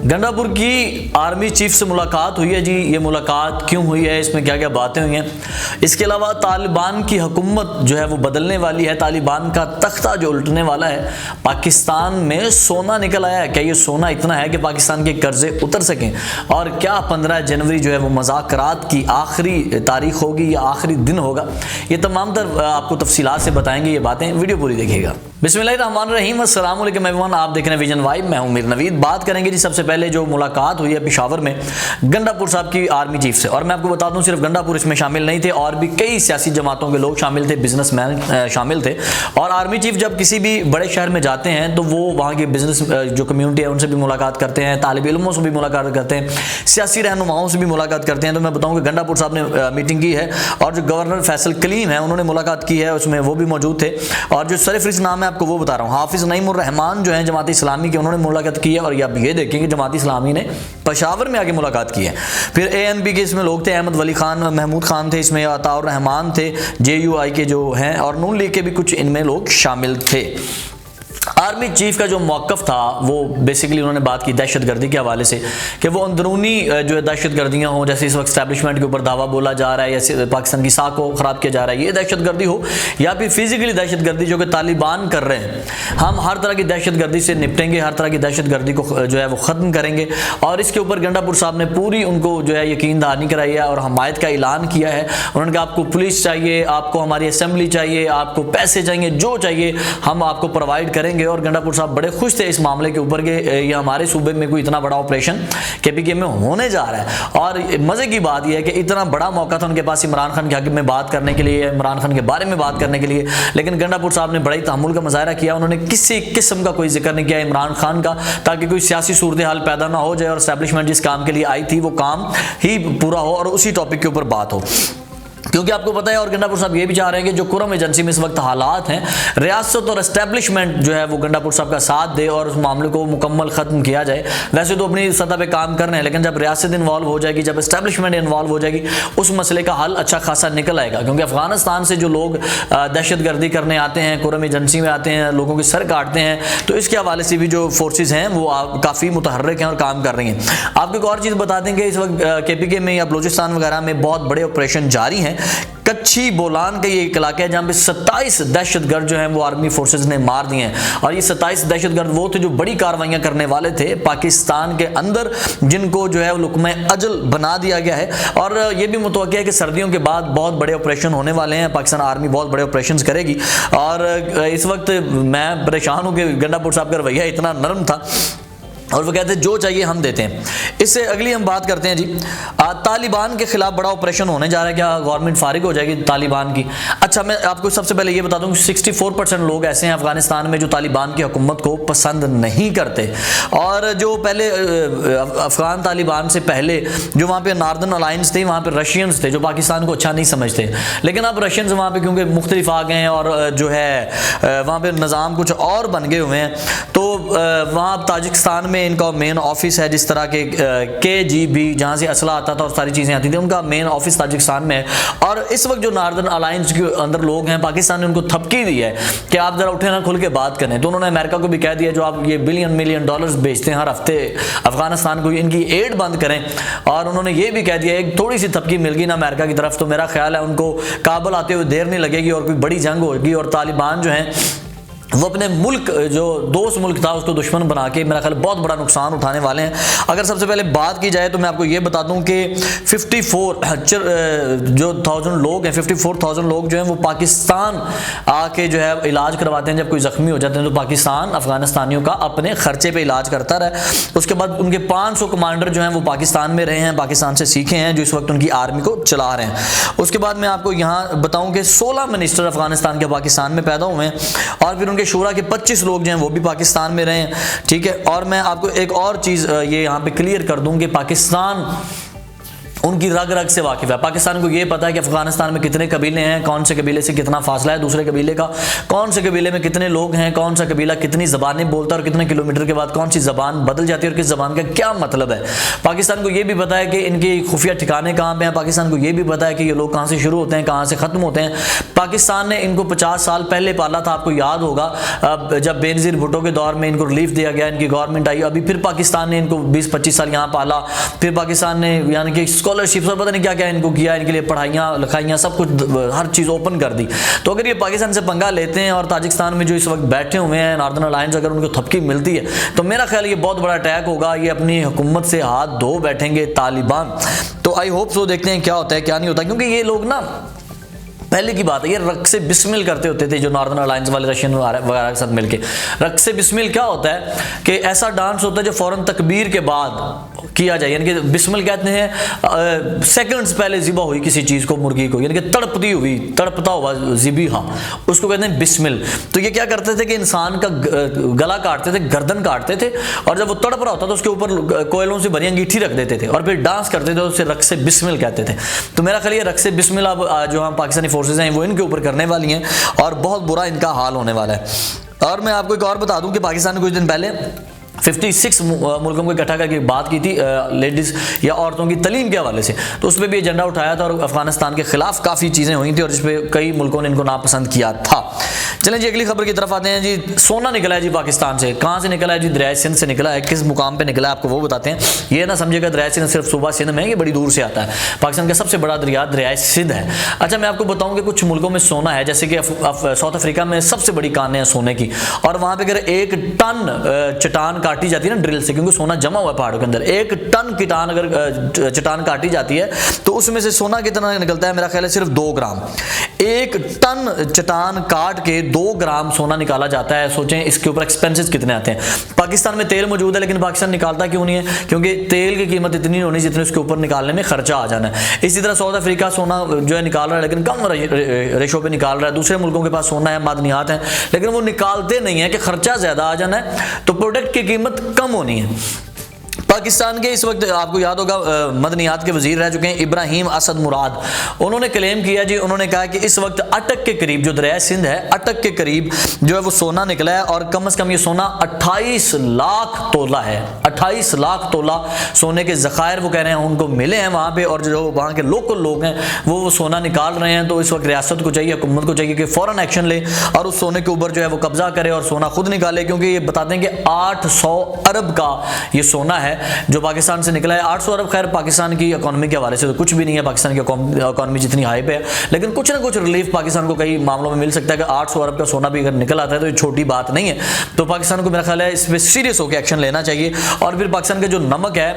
गंडापुर की army chief से मुलाकात हुई है जी। ये मुलाकात क्यों हुई है, इसमें क्या क्या बातें हुई हैं। इसके अलावा तालिबान की हुकूमत जो है वो बदलने वाली है, तालिबान का तख्ता जो उल्टने वाला है। पाकिस्तान में सोना निकल आया है, क्या ये सोना इतना है कि पाकिस्तान के कर्जे उतर सकें, और क्या 15 जनवरी जो है वो मुज़ाकरात की आखिरी तारीख होगी या आखिरी दिन होगा। ये तमाम तर आपको तफसीलात से बताएंगे ये बातें, वीडियो पूरी देखिएगा। बिस्मिल्लाहिर्रहमानिर्रहीम, अस्सलाम वालेकुम एवरीवन, आप देख रहे हैं विजन वाइब, मैं हूं मीर नवीद। बात करेंगे जी सबसे पहले जो मुलाकात हुई है पेशावर में गंडापुर साहब की आर्मी चीफ से। और मैं आपको बता दूं सिर्फ गंडापुर इसमें शामिल नहीं थे, और भी कई सियासी जमातों के लोग शामिल थे, बिजनेसमैन शामिल थे। और आर्मी चीफ जब किसी भी बड़े शहर में जाते हैं तो वो वहाँ की बिजनेस जो कम्युनिटी है उनसे भी मुलाकात करते हैं, तालिब इल्मों से भी मुलाकात करते हैं, सियासी रहनुमाओं से भी मुलाकात करते हैं। तो मैं बताऊँ कि गंडापुर साहब ने मीटिंग की है, और जो गवर्नर फैसल कलीम है उन्होंने मुलाकात की है, उसमें वो भी मौजूद थे। और जो सरफरिस्त नाम है आपको वो बता रहा हूँ, हाफिज नईमुर रहमान जो है जमात इस्लामी के, उन्होंने मुलाकात की है। और आप ये देखें कि जमात इस्लामी ने पेशावर में आके मुलाकात की है। फिर ANP के इसमें लोग थे, अहमद वली खान, महमूद खान थे, इसमें अताउर रहमान थे, JUI के जो हैं, और नून लीग के भी कुछ इनमें लोग शामिल थे। आर्मी चीफ का जो मौक़िफ़ था वो बेसिकली उन्होंने बात की दहशतगर्दी के हवाले से, कि वो अंदरूनी जो है दहशतगर्दियाँ हों, जैसे इस वक्त एस्टैब्लिशमेंट के ऊपर दावा बोला जा रहा है या पाकिस्तान की साख को ख़राब किया जा रहा है, ये दहशतगर्दी हो, या फिर फिजिकली दहशतगर्दी जो कि तालिबान कर रहे हैं। हम हर तरह की दहशतगर्दी से निपटेंगे, हर तरह की दहशतगर्दी को जो है वो ख़त्म करेंगे। और इसके ऊपर गंडापुर साहब ने पूरी उनको जो है यकीन दहानी कराई है और हमायत का ऐलान किया है। उन्होंने कहा आपको पुलिस चाहिए, आपको हमारी असम्बली चाहिए, आपको पैसे चाहिए, जो चाहिए हम आपको प्रोवाइड करेंगे। और गंडापुर साहब बड़े खुश थे इस मामले के ऊपर कि ये हमारे सूबे में कोई इतना बड़ा ऑपरेशन KPK में होने जा रहा है। और मजे की बात यह है कि इतना बड़ा मौका था उनके पास इमरान खान के हक में बात करने के लिए, इमरान खान के बारे में बात करने के लिए, लेकिन गंडापुर साहब ने बड़ा ही तहम्मुल का मुजाहरा किया। उन्होंने किसी किस्म का कोई जिक्र नहीं किया इमरान खान का, ताकि कोई सियासी सूरत हाल पैदा ना हो जाए और एस्टैब्लिशमेंट जिस काम के लिए आई थी वो काम ही पूरा हो और उसी टॉपिक के ऊपर बात हो। क्योंकि आपको पता है, और गंडापुर साहब ये भी चाह रहे हैं कि जो कुरम एजेंसी में इस वक्त हालात हैं, रियासत और एस्टैब्लिशमेंट जो है वो गंडापुर साहब का साथ दे और उस मामले को मुकम्मल ख़त्म किया जाए। वैसे तो अपनी सतह पे काम कर रहे हैं, लेकिन जब रियासत इन्वॉल्व हो जाएगी, जब एस्टैब्लिशमेंट इन्वॉल्व हो जाएगी, उस मसले का हल अच्छा खासा निकल आएगा। क्योंकि अफगानिस्तान से जो लोग दहशतगर्दी करने आते हैं, कुरम एजेंसी में आते हैं, लोगों के सर काटते हैं, तो इसके हवाले से भी जो फोर्सेज हैं वो काफ़ी मुतहर्रिक हैं और काम कर रही हैं। आपको एक और चीज़ बता दें कि इस वक्त KPK में या बलूचिस्तान वगैरह में बहुत बड़े ऑपरेशन जारी हैं। कच्ची बोलान का ये एक इलाका है जहाँ पे 27 दहशतगर्द जो हैं वो आर्मी फोर्सेज ने मार दिए हैं। और ये 27 दहशतगर्द वो थे जो बड़ी कार्रवाइयाँ करने वाले थे पाकिस्तान के अंदर, जिनको जो है लुकमा अजल बना दिया गया है। और ये भी मुतवक्किल है कि सर्दियों के बाद बहुत बड़े ऑपरेशन होने वाले हैं, पाकिस्तान आर्मी बहुत बड़े ऑपरेशन करेगी। और इस वक्त मैं परेशान हूँ कि गंडापुर साहब का रवैया इतना नरम था और वो कहते हैं जो चाहिए हम देते हैं। इससे अगली हम बात करते हैं जी, तालिबान के खिलाफ बड़ा ऑपरेशन होने जा रहा है, क्या गवर्नमेंट फारिग हो जाएगी तालिबान की? अच्छा, मैं आपको सबसे पहले ये बता दूं कि 64% लोग ऐसे हैं अफगानिस्तान में जो तालिबान की हुकूमत को पसंद नहीं करते। और जो पहले अफगान तालिबान से पहले जो वहाँ पे नॉर्दर्न अलायंस थी, वहाँ पे रशियंस थे जो पाकिस्तान को अच्छा नहीं समझते, लेकिन अब रशियंस वहाँ पे क्योंकि मुख्तलिफ आ गए हैं और जो है वहाँ पे निज़ाम कुछ और बन गए हुए हैं, तो वहाँ ताजिकिस्तान में इनका मेन ऑफिस है। जिस तरह के KGB जहाँ से असला आता था और सारी चीज़ें आती थी, उनका मेन ऑफिस ताजिकिस्तान में है। और इस वक्त जो नॉर्दर्न अलायंस के अंदर लोग हैं, पाकिस्तान ने उनको थपकी दी है कि आप ज़रा उठे ना, खुल के बात करें। तो उन्होंने अमेरिका को भी कह दिया, जो आप ये बिलियन मिलियन डॉलर्स बेचते हैं हर हफ्ते अफगानिस्तान को, इनकी एड बंद करें। और उन्होंने ये भी कह दिया, एक थोड़ी सी थपकी मिल गई ना अमेरिका की तरफ, तो मेरा ख्याल है उनको काबुल आते हुए देर नहीं लगेगी और कोई बड़ी जंग होगी और तालिबान जो हैं वो अपने मुल्क, जो दोस्त मुल्क था, उसको दुश्मन बना के मेरा ख्याल बहुत बड़ा नुकसान उठाने वाले हैं। अगर सबसे पहले बात की जाए तो मैं आपको ये बता दूं कि 54,000 लोग हैं, 54,000 लोग जो हैं वो पाकिस्तान आके जो है इलाज करवाते हैं। जब कोई ज़ख्मी हो जाते हैं तो पाकिस्तान अफगानिस्तानियों का अपने खर्चे पे इलाज करता रहा। उसके बाद उनके 500 कमांडर जो हैं वो पाकिस्तान में रहे हैं, पाकिस्तान से सीखे हैं, जो इस वक्त उनकी आर्मी को चला रहे हैं। उसके बाद मैं आपको यहाँ बताऊँ कि 16 मिनिस्टर अफगानिस्तान के पाकिस्तान में पैदा हुए हैं, और फिर शूरा के 25 लोग जो हैं वो भी पाकिस्तान में रहे हैं। ठीक है, और मैं आपको एक और चीज़ ये यहाँ पे क्लियर कर दूं कि पाकिस्तान उनकी रग रग से वाकिफ़ है। पाकिस्तान को ये पता है कि अफगानिस्तान में कितने कबीले हैं, कौन से कबीले से कितना फासला है दूसरे कबीले का, कौन से कबीले में कितने लोग हैं, कौन सा कबीला कितनी ज़बानें बोलता है और कितने किलोमीटर के बाद कौन सी ज़बान बदल जाती है और किस ज़बान का क्या मतलब है। पाकिस्तान को ये भी पता है कि इनकी खुफिया ठिकाने कहाँ पे हैं। पाकिस्तान को ये भी पता है कि ये लोग कहाँ से शुरू होते हैं, कहाँ से ख़त्म होते हैं। पाकिस्तान ने इनको 50 साल पहले पाला था। आपको याद होगा जब बेनज़ीर भुट्टो के दौर में इनको रिलीफ दिया गया, इनकी गवर्नमेंट आई, अभी फिर पाकिस्तान ने इनको 20-25 साल यहाँ पाला, फिर पाकिस्तान ने यानी कि स्कॉलरशिप और पता नहीं क्या क्या इनको किया, इनके लिए पढ़ाइयाँ लिखाइयाँ सब कुछ हर चीज़ ओपन कर दी। तो अगर ये पाकिस्तान से पंगा लेते हैं और ताजिकिस्तान में जो इस वक्त बैठे हुए हैं नॉर्दर्न अलायंस, अगर उनको थपकी मिलती है तो मेरा ख्याल ये बहुत बड़ा अटैक होगा। ये अपनी हुकूमत से हाथ धो बैठेंगे तालिबान। तो आई होप सो, देखते हैं क्या होता है क्या नहीं होता, क्योंकि ये लोग ना पहले की बात है, ये रक से बिस्मिल करते होते थे जो नॉर्दर्न अलायंस वाले रशियन वगैरह के साथ मिलके। रक से बिस्मिल क्या होता है कि ऐसा डांस होता है जो फौरन तकबीर के बाद किया जाए, यानी कि बिस्मिल कहते हैं सेकंड्स पहले ज़िबा हुई किसी चीज़ को, मुर्गी को, यानी कि तड़पती हुई, तड़पता हुआ ज़िबीहा, उसको कहते हैं बिस्मिल। तो ये क्या करते थे कि इंसान का गला काटते थे, गर्दन काटते थे, और जब वो तड़प रहा होता तो उसके ऊपर कोयलों से भरी अंगीठी रख देते थे और फिर डांस करते थे, उसे रक से बिस्मिल कहते थे। तो मेरा ख्याल ये रक से बिस्मिल अब जो हम पाकिस्तानी फोर्सेज हैं वो इनके ऊपर करने वाली हैं और बहुत बुरा इनका हाल होने वाला है। और मैं आपको एक और बता दूं कि पाकिस्तान ने कुछ दिन पहले 56 मुल्कों को इकट्ठा करके बात की थी लेडीज़ या औरतों की तलीम के हवाले से, तो उस पर भी एजेंडा उठाया था और अफगानिस्तान के खिलाफ काफ़ी चीज़ें हुई थी और जिस पे कई मुल्कों ने इनको नापसंद किया था। चलें जी अगली खबर की तरफ आते हैं जी। सोना निकला है जी पाकिस्तान से। कहाँ से निकला है जी? दरिया सिंध से निकला है। किस मुकाम पे निकला है आपको वो बताते हैं। ये ना समझिएगा दरिया सिंध सिर्फ सूबा सिंध में है, ये बड़ी दूर से आता है। पाकिस्तान का सबसे बड़ा दरिया सिंध है। अच्छा, मैं आपको बताऊँ कि कुछ मुल्कों में सोना है, जैसे कि साउथ अफ्रीका में सबसे बड़ी कानें हैं सोने की, और वहाँ पर अगर 1 टन चट्टान काटी जाती है ना ड्रिल से, क्योंकि सोना जमा हुआ है पहाड़ों के अंदर, 1 टन अगर चट्टान काटी जाती है तो उसमें से सोना कितना निकलता है? मेरा ख्याल है सिर्फ 2 ग्राम। 1 टन चट्टान काट के 2 ग्राम सोना निकाला जाता है। सोचें इसके ऊपर एक्सपेंसेस कितने आते हैं। पाकिस्तान में तेल मौजूद है, लेकिन पाकिस्तान निकालता क्यों नहीं है? क्योंकि तेल की कीमत इतनी नहीं होनी जितनी उसके ऊपर निकालने में खर्चा आ जाना है। इसी तरह साउथ अफ्रीका सोना जो है निकाल रहा है, लेकिन कम रेशो पे निकाल रहा है। दूसरे मुल्कों के पास सोना है, मादनियात हैं, लेकिन वो निकालते नहीं है कि खर्चा ज्यादा आ जाना है तो प्रोडक्ट की कीमत कम होनी है। पाकिस्तान के इस वक्त आपको याद होगा मदनियात के वजीर रह चुके हैं इब्राहिम असद मुराद। उन्होंने क्लेम किया जी, उन्होंने कहा कि इस वक्त अटक के करीब जो दरिया सिंध है, अटक के करीब जो है वो सोना निकला है, और कम से कम ये सोना 28 लाख तोला है। 28 लाख तोला सोने के ज़खायर वो कह रहे हैं उनको मिले हैं वहाँ पे, और जो वहाँ के लोकल लोग हैं वो सोना निकाल रहे हैं। तो इस वक्त रियासत को चाहिए, हुकूमत को चाहिए कि फ़ौरन एक्शन ले और उस सोने के ऊपर जो है वो कब्जा करे और सोना खुद निकाले, क्योंकि ये बताते हैं कि 800 अरब का ये सोना है जो पाकिस्तान से निकला है। 800 अरब खैर पाकिस्तान की इकोनॉमी के हवाले से तो कुछ भी नहीं है, पाकिस्तान की इकोनॉमी जितनी हाई पे है, लेकिन कुछ ना कुछ रिलीफ पाकिस्तान को कई मामलों में मिल सकता है कि 800 अरब का सोना भी अगर निकल आता है तो ये छोटी बात नहीं है। तो पाकिस्तान को मेरा ख्याल है इस पर सीरियस होकर एक्शन लेना चाहिए। और फिर पाकिस्तान का जो नमक है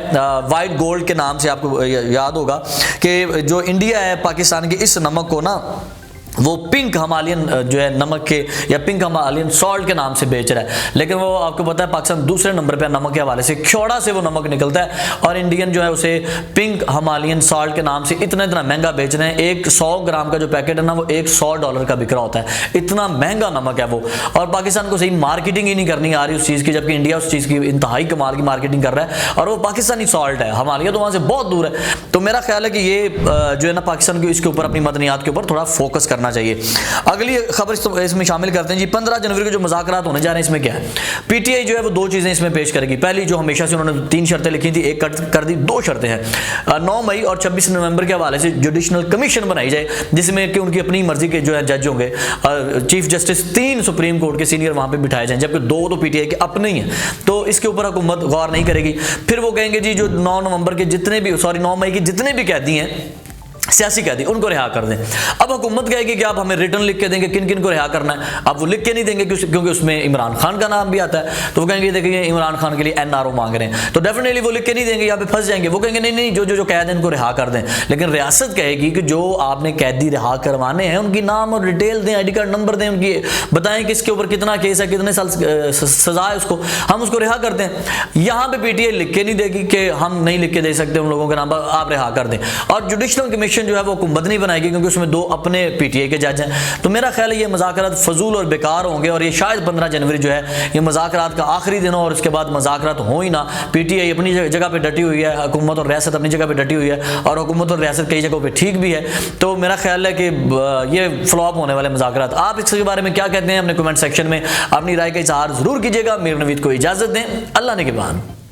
वाइट गोल्ड के नाम से आपको याद होगा कि जो इंडिया है पाकिस्तान के इस नमक को ना वो पिंक हिमालयन जो है नमक के या पिंक हिमालयन सॉल्ट के नाम से बेच रहा है, लेकिन वो आपको पता है पाकिस्तान दूसरे नंबर पे नमक के हवाले से ख्योड़ा से वो नमक निकलता है और इंडियन जो है उसे पिंक हिमालयन सॉल्ट के नाम से इतना महंगा बेच रहे हैं। एक 100 ग्राम का जो पैकेट है ना वो $100 का बिक रहा होता है, इतना महंगा नमक है वो। और पाकिस्तान को सही मार्केटिंग ही नहीं करनी आ रही उस चीज़ की, जबकि इंडिया उस चीज़ की इंतहाई कमाल की मार्केटिंग कर रहा है और वो पाकिस्तानी सॉल्ट है, हिमालय तो वहाँ से बहुत दूर है। तो मेरा ख्याल है कि ये जो है ना पाकिस्तान को इसके ऊपर अपनी मदनियात के ऊपर थोड़ा फोकस करना चाहिए। अगली खबर इसमें शामिल करते हैं जी। 15 जनवरी को जो मुज़ाकरात होने जा रहे हैं इसमें क्या है? पीटीआई जो है वो 2 चीज़ें इसमें पेश करेगी। पहली जो हमेशा से उन्होंने 3 शर्तें लिखी थी, एक कर दी, 2 शर्तें हैं। 9 मई और 26 नवंबर के हवाले से जुडिशनल कमीशन बनाई जाए जिसमें कि उनकी अपनी मर्जी के जो है जज होंगे, चीफ जस्टिस 3 सुप्रीम कोर्ट के सीनियर वहां पे बिठाए जाएं, जबकि 2 तो पीटीआई के अपने ही हैं। तो इसके ऊपर हुकूमत गौर नहीं करेगी। फिर वो कहेंगे जी जो 9 मई के जितने भी कैदी हैं सियासी कैदी उनको रिहा कर दें। अब हुकूमत कहेगी कि आप हमें रिटर्न लिख के देंगे किन किन को रिहा करना है। अब वो लिख के नहीं देंगे क्योंकि उसमें इमरान खान का नाम भी आता है, तो वो कहेंगे देखिए इमरान खान के लिए एनआरओ मांग रहे हैं, तो डेफिनेटली वो लिख के नहीं देंगे, यहाँ पे फंस जाएंगे। वो कहेंगे नहीं जो कैद है इनको रिहा कर दें, लेकिन रियासत कहेगी कि जो आपने कैदी रिहा करवाने हैं उनकी नाम और डिटेल दें, ID कार्ड नंबर दें, उनकी बताएं कि इसके ऊपर कितना केस है, कितने साल सजा है, उसको हम उसको रिहा कर दें। यहाँ पे पीटीआई लिख के नहीं देगी कि हम नहीं लिख के दे सकते उन लोगों के नाम पर, आप रिहा कर दें। और जुडिशनल कमीशन कमीशन जो है वो हुकूमत नहीं बनाएगी, क्योंकि उसमें 2 अपने PTI के जज हैं। तो मेरा ख्याल है ये मुज़ाकरात फजूल और बेकार होंगे और ये शायद 15 जनवरी जो है ये मुज़ाकरात का आखिरी दिन हो और उसके बाद मुज़ाकरात हो ही ना। PTI अपनी जगह पर डटी हुई है, हुकूमत और रियासत अपनी जगह पर डटी हुई है और हुकूमत और रियासत कई जगहों पर ठीक भी है। तो मेरा ख्याल है कि ये फ्लॉप होने वाले मुज़ाकरात। आप इसके बारे में क्या कहते हैं? अपने कमेंट सेक्शन में अपनी राय का इज़हार ज़रूर कीजिएगा। मीर नवीद को इजाज़त दें। अल्लाह ने के बाद।